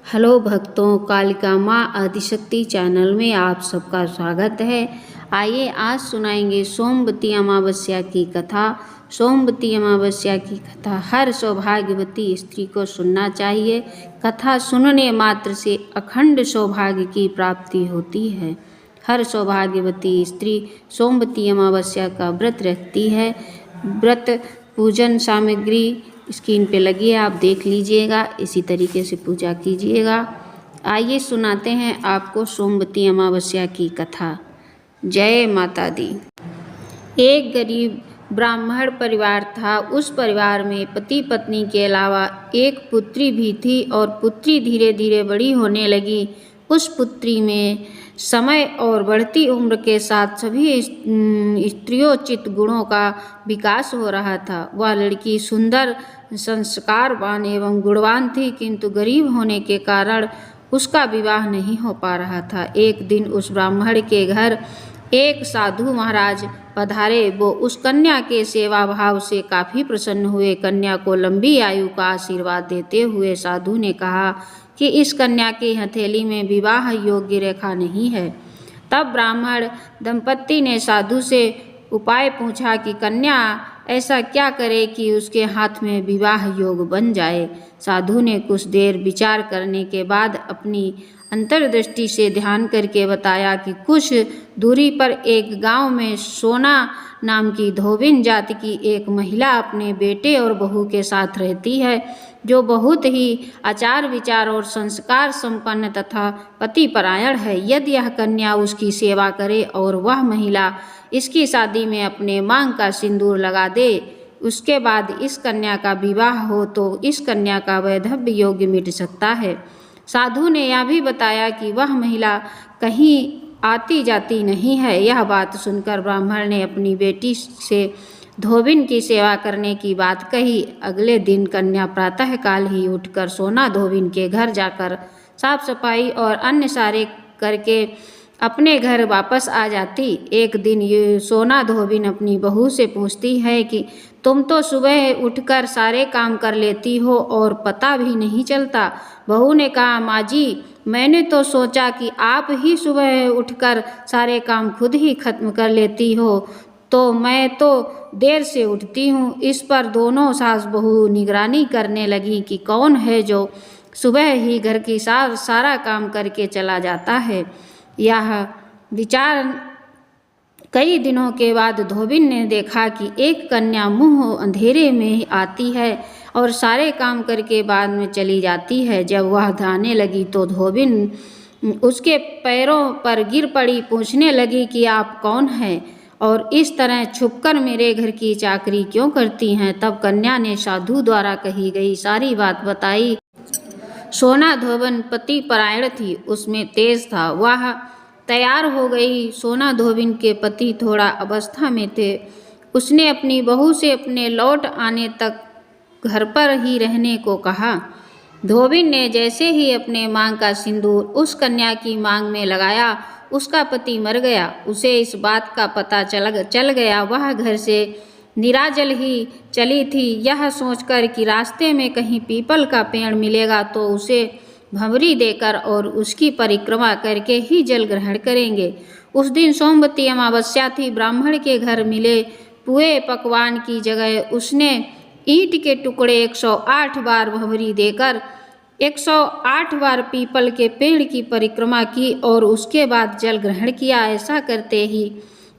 Hello भक्तों, कालिका माँ Adishakti channel में आप सबका स्वागत है। आइए आज सुनाएंगे सोमवती अमावस्या की कथा। सोमवती अमावस्या की कथा हर सौभाग्यवती स्त्री को सुनना चाहिए। कथा सुनने मात्र से अखंड सौभाग्य की प्राप्ति होती है। हर सौभाग्यवती स्त्री सोमवती अमावस्या का व्रत रखती है। व्रत पूजन सामग्री स्क्रीन पे लगी है, आप देख लीजिएगा। इसी तरीके से पूजा कीजिएगा। आइए सुनाते हैं आपको सोमवती अमावस्या की कथा। जय माता दी। एक गरीब ब्राह्मण परिवार था। उस परिवार में पति पत्नी के अलावा एक पुत्री भी थी और पुत्री धीरे धीरे बड़ी होने लगी। उस पुत्री में समय और बढ़ती उम्र के साथ सभी स्त्रियोचित गुणों का विकास हो रहा था। वह लड़की सुंदर, संस्कारवान एवं गुणवान थी, किंतु गरीब होने के कारण उसका विवाह नहीं हो पा रहा था। एक दिन उस ब्राह्मण के घर एक साधु महाराज पधारे। वो उस कन्या के सेवा भाव से काफ़ी प्रसन्न हुए। कन्या को लंबी आयु का आशीर्वाद देते हुए साधु ने कहा कि इस कन्या की हथेली में विवाह योग्य रेखा नहीं है। तब ब्राह्मण दंपत्ति ने साधु से उपाय पूछा कि कन्या ऐसा क्या करे कि उसके हाथ में विवाह योग बन जाए। साधु ने कुछ देर विचार करने के बाद अपनी अंतर्दृष्टि से ध्यान करके बताया कि कुछ दूरी पर एक गांव में सोना नाम की धोबिन जाति की एक महिला अपने बेटे और बहू के साथ रहती है, जो बहुत ही आचार विचार और संस्कार संपन्न तथा पतिपरायण है। यदि यह कन्या उसकी सेवा करे और वह महिला इसकी शादी में अपने मांग का सिंदूर लगा दे, उसके बाद इस कन्या का विवाह हो तो इस कन्या का वैधव्य योग्य मिट सकता है। साधु ने यह भी बताया कि वह महिला कहीं आती जाती नहीं है। यह बात सुनकर ब्राह्मण ने अपनी बेटी से धोबिन की सेवा करने की बात कही। अगले दिन कन्या प्रातःकाल ही उठकर सोना धोबिन के घर जाकर साफ सफाई और अन्य सारे करके अपने घर वापस आ जाती। एक दिन ये सोना धोबिन अपनी बहू से पूछती है कि तुम तो सुबह उठकर सारे काम कर लेती हो और पता भी नहीं चलता। बहू ने कहा, माँ जी, मैंने तो सोचा कि आप ही सुबह उठकर सारे काम खुद ही खत्म कर लेती हो, तो मैं तो देर से उठती हूँ। इस पर दोनों सास बहू निगरानी करने लगी कि कौन है जो सुबह ही घर की सारा काम करके चला जाता है। यह विचार कई दिनों के बाद धोबिन ने देखा कि एक कन्या मुंह अंधेरे में आती है और सारे काम करके बाद में चली जाती है। जब वह जाने लगी तो धोबिन उसके पैरों पर गिर पड़ी, पूछने लगी कि आप कौन हैं और इस तरह छुपकर मेरे घर की चाकरी क्यों करती हैं। तब कन्या ने साधु द्वारा कही गई सारी बात बताई। सोना धोबिन पति परायण थी, उसमें तेज था। वह तैयार हो गई। सोना धोबिन के पति थोड़ा अवस्था में थे। उसने अपनी बहू से अपने लौट आने तक घर पर ही रहने को कहा। धोबिन ने जैसे ही अपने मांग का सिंदूर उस कन्या की मांग में लगाया, उसका पति मर गया। उसे इस बात का पता चल गया। वह घर से निराजल ही चली थी, यह सोचकर कि रास्ते में कहीं पीपल का पेड़ मिलेगा तो उसे भंवरी देकर और उसकी परिक्रमा करके ही जल ग्रहण करेंगे। उस दिन सोमवती अमावस्या थी। ब्राह्मण के घर मिले पुए पकवान की जगह उसने ईंट के टुकड़े 108 बार भंवरी देकर 108 बार पीपल के पेड़ की परिक्रमा की और उसके बाद जल ग्रहण किया। ऐसा करते ही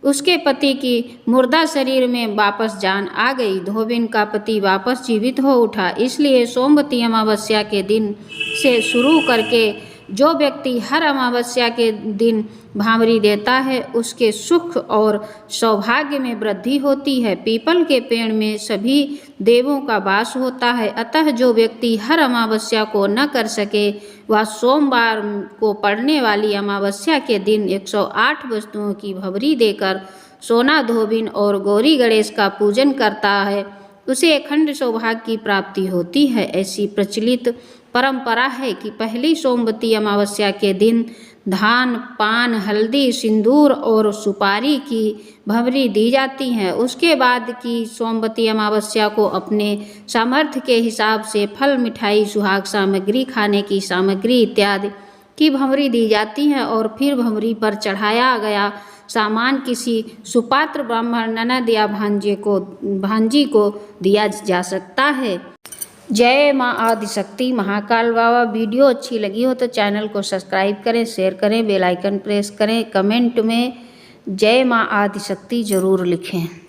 उसके पति की मुर्दा शरीर में वापस जान आ गई। धोबिन का पति वापस जीवित हो उठा। इसलिए सोमवती अमावस्या के दिन से शुरू करके जो व्यक्ति हर अमावस्या के दिन भांवरी देता है, उसके सुख और सौभाग्य में वृद्धि होती है। पीपल के पेड़ में सभी देवों का वास होता है। अतः जो व्यक्ति हर अमावस्या को न कर सके, वह सोमवार को पड़ने वाली अमावस्या के दिन 108 वस्तुओं की भंवरी देकर सोना धोबिन और गौरी गणेश का पूजन करता है, उसे अखंड सौभाग्य की प्राप्ति होती है। ऐसी प्रचलित परंपरा है कि पहली सोमवती अमावस्या के दिन धान, पान, हल्दी, सिंदूर और सुपारी की भंवरी दी जाती है। उसके बाद की सोमवती अमावस्या को अपने सामर्थ्य के हिसाब से फल, मिठाई, सुहाग सामग्री, खाने की सामग्री इत्यादि की भंवरी दी जाती है और फिर भंवरी पर चढ़ाया गया सामान किसी सुपात्र ब्राह्मण, ननद या भांजी को दिया जा सकता है। जय माँ आदिशक्ति महाकाल बाबा। वीडियो अच्छी लगी हो तो चैनल को सब्सक्राइब करें, शेयर करें, बेल आइकन प्रेस करें, कमेंट में जय माँ आदिशक्ति ज़रूर लिखें।